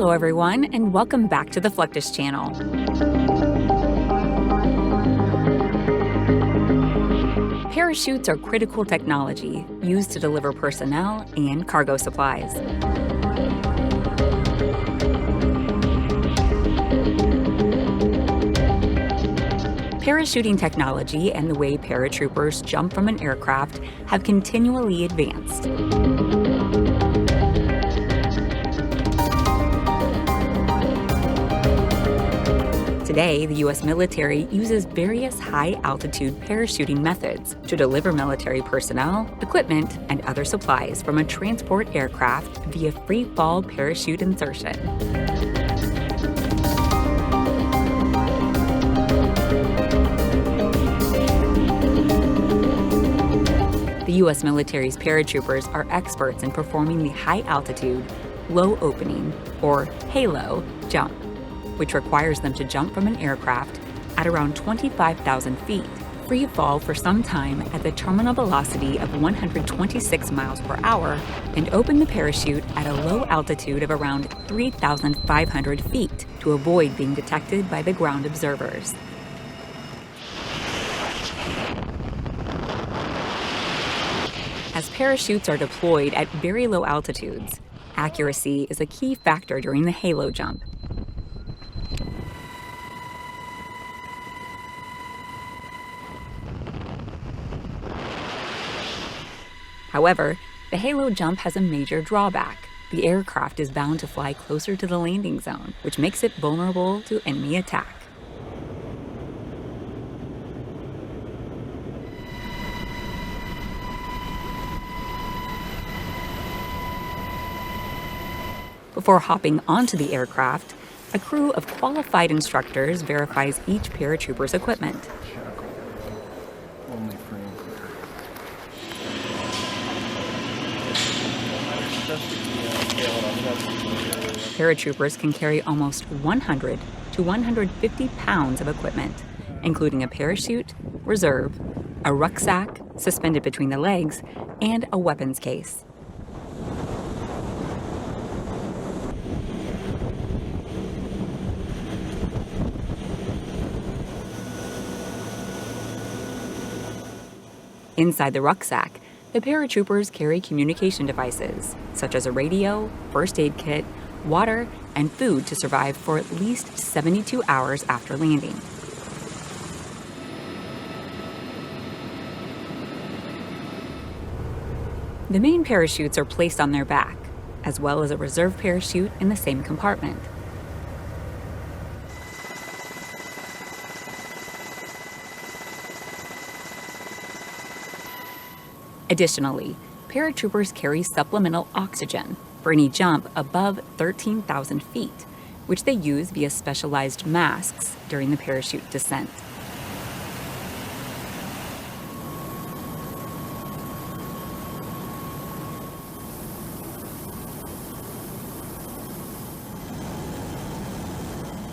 Hello everyone, and welcome back to the Fluctus channel. Parachutes are critical technology used to deliver personnel and cargo supplies. Parachuting technology and the way paratroopers jump from an aircraft have continually advanced. Today, the U.S. military uses various high-altitude parachuting methods to deliver military personnel, equipment, and other supplies from a transport aircraft via free-fall parachute insertion. The U.S. military's paratroopers are experts in performing the high-altitude, low-opening, or HALO, jump, which requires them to jump from an aircraft at around 25,000 feet, free fall for some time at the terminal velocity of 126 miles per hour, and open the parachute at a low altitude of around 3,500 feet to avoid being detected by the ground observers. As parachutes are deployed at very low altitudes, accuracy is a key factor during the HALO jump. However, the HALO jump has a major drawback. The aircraft is bound to fly closer to the landing zone, which makes it vulnerable to enemy attack. Before hopping onto the aircraft, a crew of qualified instructors verifies each paratrooper's equipment. Paratroopers can carry almost 100 to 150 pounds of equipment, including a parachute, reserve, a rucksack suspended between the legs, and a weapons case. Inside the rucksack, the paratroopers carry communication devices, such as a radio, first aid kit, water, and food to survive for at least 72 hours after landing. The main parachutes are placed on their back, as well as a reserve parachute in the same compartment. Additionally, paratroopers carry supplemental oxygen for any jump above 13,000 feet, which they use via specialized masks during the parachute descent.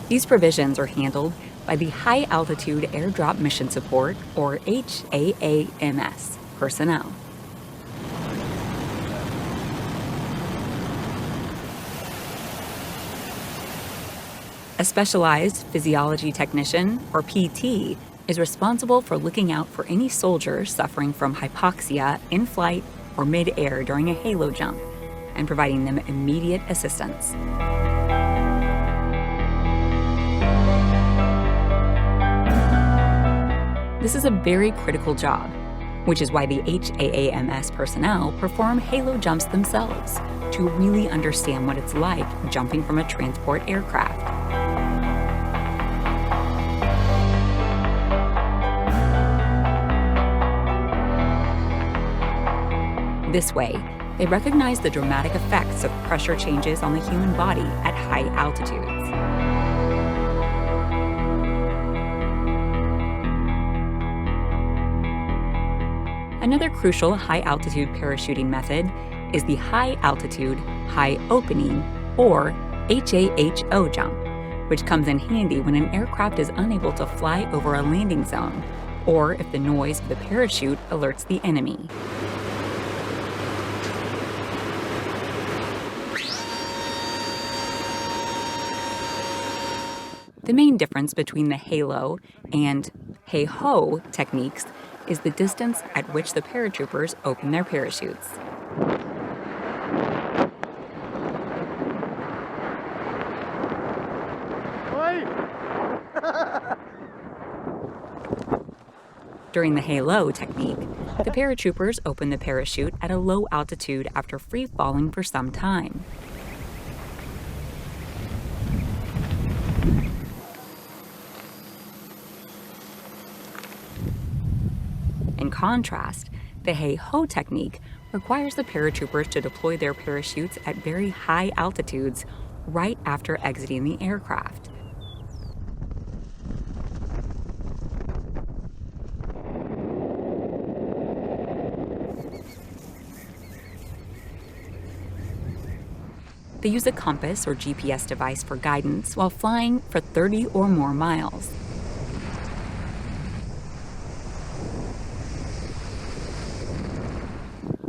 These provisions are handled by the High Altitude Airdrop Mission Support, or HAAMS, personnel. A specialized physiology technician, or PT, is responsible for looking out for any soldier suffering from hypoxia in flight or mid-air during a HALO jump and providing them immediate assistance. This is a very critical job, which is why the HAAMS personnel perform HALO jumps themselves to really understand what it's like jumping from a transport aircraft. This way, they recognize the dramatic effects of pressure changes on the human body at high altitudes. Another crucial high-altitude parachuting method is the high-altitude, high-opening, or HAHO jump, which comes in handy when an aircraft is unable to fly over a landing zone, or if the noise of the parachute alerts the enemy. The main difference between the halo and hey-ho techniques is the distance at which the paratroopers open their parachutes. During the halo technique, the paratroopers open the parachute at a low altitude after free falling for some time. In contrast, the hey-ho technique requires the paratroopers to deploy their parachutes at very high altitudes right after exiting the aircraft. They use a compass or GPS device for guidance while flying for 30 or more miles.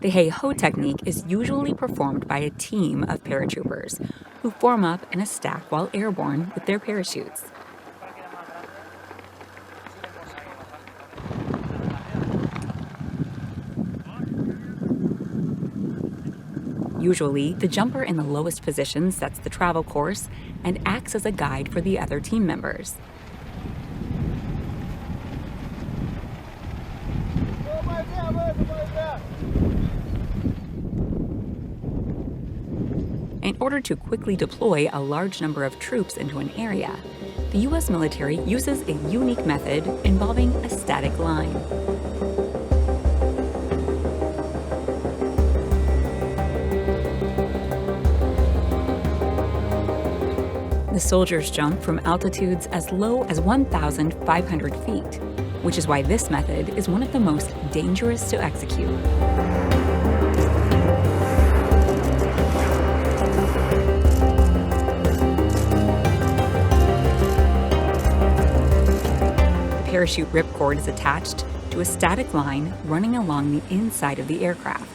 The hey-ho technique is usually performed by a team of paratroopers who form up in a stack while airborne with their parachutes. Usually, the jumper in the lowest position sets the travel course and acts as a guide for the other team members. In order to quickly deploy a large number of troops into an area, the U.S. military uses a unique method involving a static line. The soldiers jump from altitudes as low as 1,500 feet, which is why this method is one of the most dangerous to execute. The parachute ripcord is attached to a static line running along the inside of the aircraft.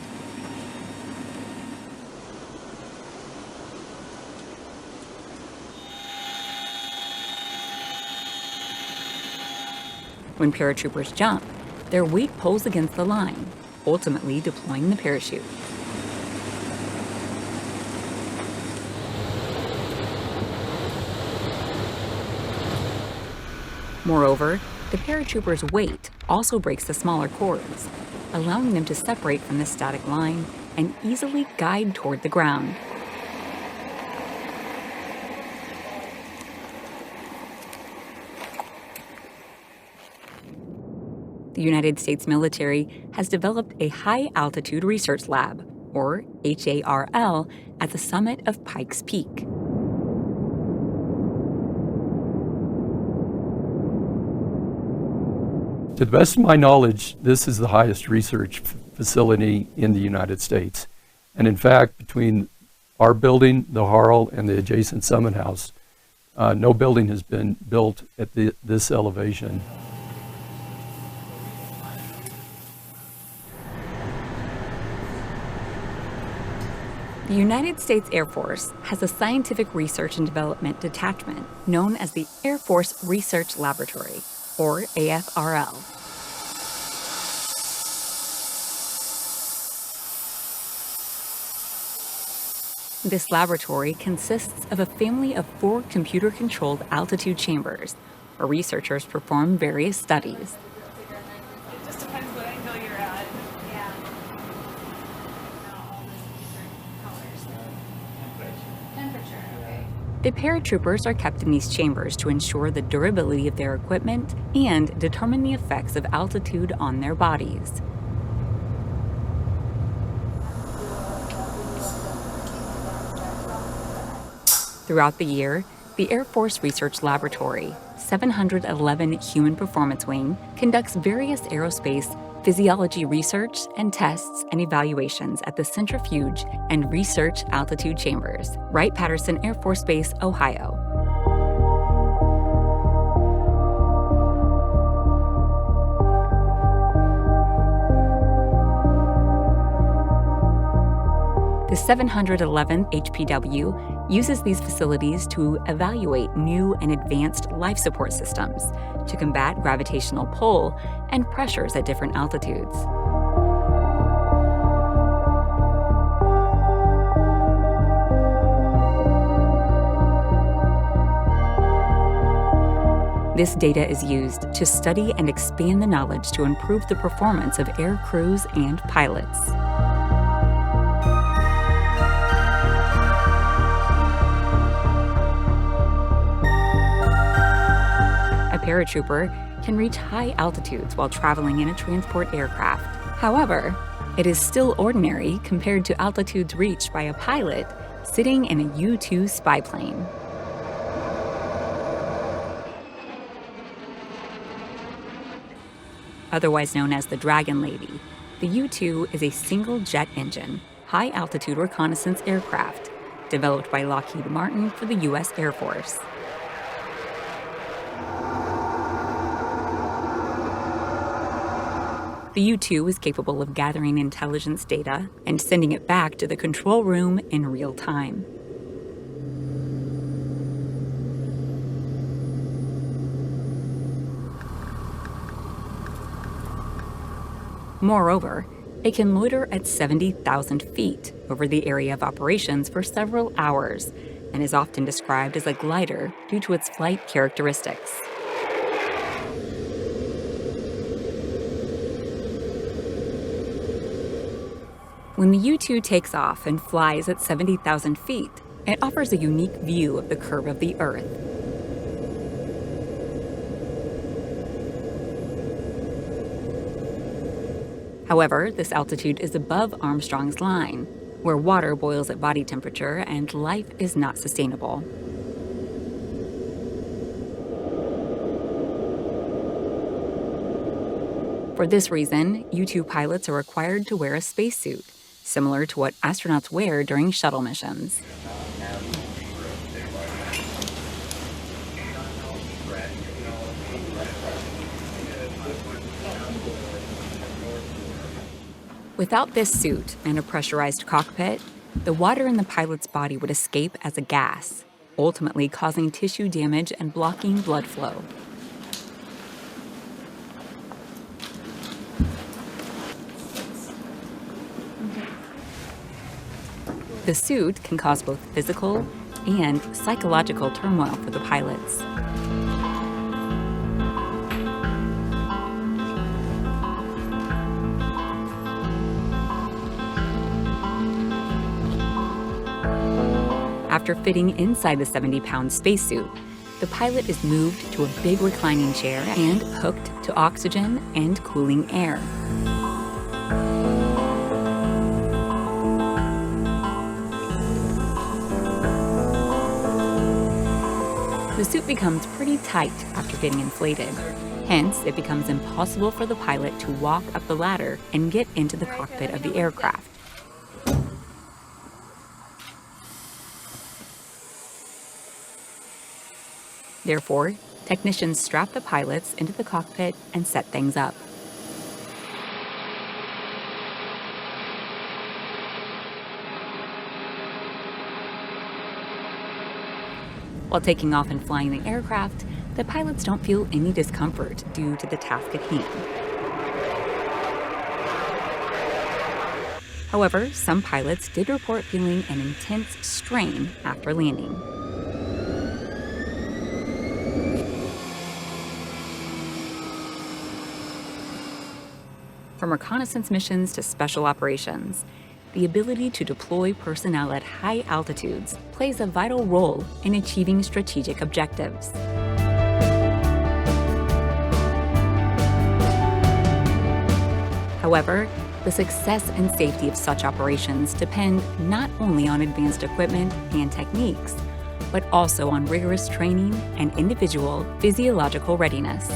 When paratroopers jump, their weight pulls against the line, ultimately deploying the parachute. Moreover, the paratroopers' weight also breaks the smaller cords, allowing them to separate from the static line and easily guide toward the ground. The United States military has developed a high-altitude research lab, or HARL, at the summit of Pikes Peak. To the best of my knowledge, this is the highest research facility in the United States. And in fact, between our building, the HARL, and the adjacent Summit House, no building has been built at this elevation. The United States Air Force has a scientific research and development detachment known as the Air Force Research Laboratory, or AFRL. This laboratory consists of a family of 4 computer-controlled altitude chambers, where researchers perform various studies. It just depends what angle you're at. Yeah. Temperature, okay. The paratroopers are kept in these chambers to ensure the durability of their equipment and determine the effects of altitude on their bodies. Throughout the year, the Air Force Research Laboratory, 711 Human Performance Wing, conducts various aerospace physiology research and tests and evaluations at the Centrifuge and Research Altitude Chambers, Wright-Patterson Air Force Base, Ohio. The The 711th HPW uses these facilities to evaluate new and advanced life support systems to combat gravitational pull and pressures at different altitudes. This data is used to study and expand the knowledge to improve the performance of air crews and pilots. A paratrooper can reach high altitudes while traveling in a transport aircraft. However, it is still ordinary compared to altitudes reached by a pilot sitting in a U-2 spy plane. Otherwise known as the Dragon Lady, the U-2 is a single jet engine, high-altitude reconnaissance aircraft developed by Lockheed Martin for the U.S. Air Force. The U-2 is capable of gathering intelligence data and sending it back to the control room in real time. Moreover, it can loiter at 70,000 feet over the area of operations for several hours and is often described as a glider due to its flight characteristics. When the U-2 takes off and flies at 70,000 feet, it offers a unique view of the curve of the Earth. However, this altitude is above Armstrong's line, where water boils at body temperature and life is not sustainable. For this reason, U-2 pilots are required to wear a spacesuit, similar to what astronauts wear during shuttle missions. Without this suit and a pressurized cockpit, the water in the pilot's body would escape as a gas, ultimately causing tissue damage and blocking blood flow. The suit can cause both physical and psychological turmoil for the pilots. After fitting inside the 70-pound spacesuit, the pilot is moved to a big reclining chair and hooked to oxygen and cooling air. The suit becomes pretty tight after getting inflated. Hence, it becomes impossible for the pilot to walk up the ladder and get into the cockpit of the aircraft. Therefore, technicians strap the pilots into the cockpit and set things up. While taking off and flying the aircraft, the pilots don't feel any discomfort due to the task at hand. However, some pilots did report feeling an intense strain after landing. From reconnaissance missions to special operations, the ability to deploy personnel at high altitudes plays a vital role in achieving strategic objectives. However, the success and safety of such operations depend not only on advanced equipment and techniques, but also on rigorous training and individual physiological readiness.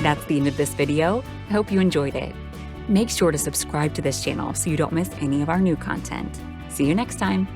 That's the end of this video. I hope you enjoyed it. Make sure to subscribe to this channel so you don't miss any of our new content. See you next time.